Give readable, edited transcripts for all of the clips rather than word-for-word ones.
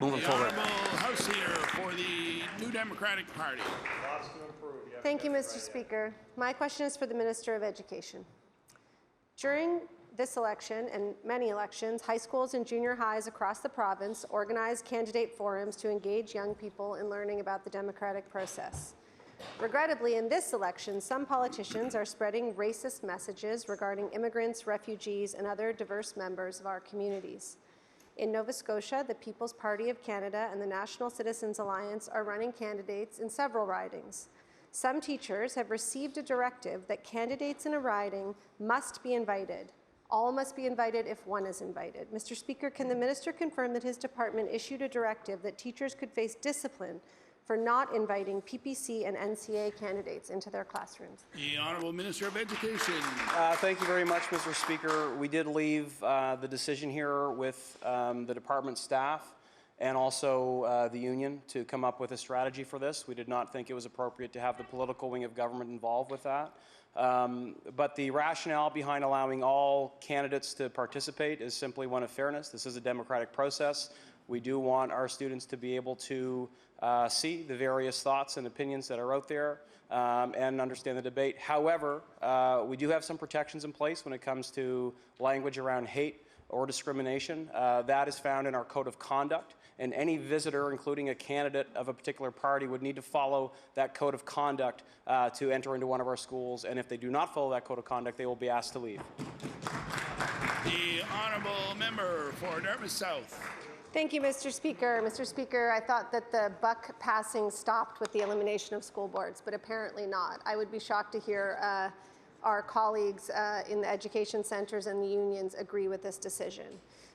Moving forward. Honourable House Leader for the New Democratic Party. Lots to improve. Thank you, Mr. Speaker. My question is for the Minister of Education. During this election and many elections, high schools and junior highs across the province organize candidate forums to engage young people in learning about the democratic process. Regrettably, in this election, some politicians are spreading racist messages regarding immigrants, refugees, and other diverse members of our communities. In Nova Scotia, the People's Party of Canada and the National Citizens Alliance are running candidates in several ridings. Some teachers have received a directive that candidates in a riding must be invited. All must be invited if one is invited. Mr. Speaker, can the minister confirm that his department issued a directive that teachers could face discipline for not inviting PPC and NCA candidates into their classrooms? The Honourable Minister of Education. Thank you very much, Mr. Speaker. We did leave the decision here with the department staff and also the union to come up with a strategy for this. We did not think it was appropriate to have the political wing of government involved with that. But the rationale behind allowing all candidates to participate is simply one of fairness. This is a democratic process. We do want our students to be able to see the various thoughts and opinions that are out there and understand the debate. However, we do have some protections in place when it comes to language around hate or discrimination. That is found in our code of conduct, and any visitor, including a candidate of a particular party, would need to follow that code of conduct to enter into one of our schools, and if they do not follow that code of conduct, they will be asked to leave. The Honourable Member for Dartmouth South. Thank you, Mr. Speaker. Mr. Speaker, I thought that the buck passing stopped with the elimination of school boards, but apparently not. I would be shocked to hear our colleagues in the education centres and the unions agree with this decision.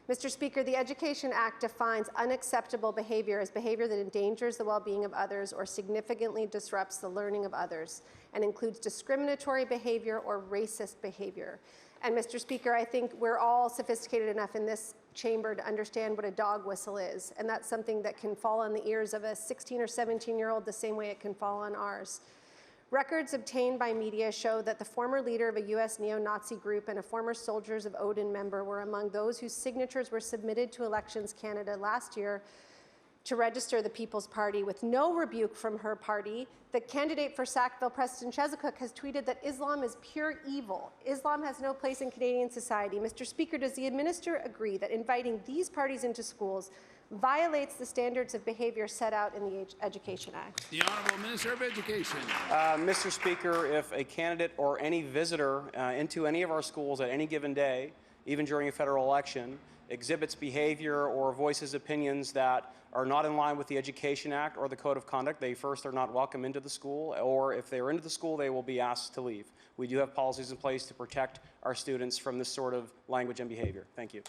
Mr. Speaker, the Education Act defines unacceptable behaviour as behaviour that endangers the well-being of others or significantly disrupts the learning of others, and includes discriminatory behaviour or racist behaviour. And Mr. Speaker, I think we're all sophisticated enough in this chamber to understand what a dog whistle is, and that's something that can fall on the ears of a 16 or 17-year-old the same way it can fall on ours. Records obtained by media show that the former leader of a U.S. neo-Nazi group and a former Soldiers of Odin member were among those whose signatures were submitted to Elections Canada last year to register the People's Party. With no rebuke from her party, the candidate for Sackville, Preston Chesapeake, has tweeted that Islam is pure evil. Islam has no place in Canadian society. Mr. Speaker, does the minister agree that inviting these parties into schools violates the standards of behaviour set out in the Education Act? The Honourable Minister of Education. Mr. Speaker, if a candidate or any visitor into any of our schools at any given day, even during a federal election, exhibits behaviour or voices opinions that are not in line with the Education Act or the Code of Conduct, they first are not welcome into the school, or if they are into the school, they will be asked to leave. We do have policies in place to protect our students from this sort of language and behaviour. Thank you.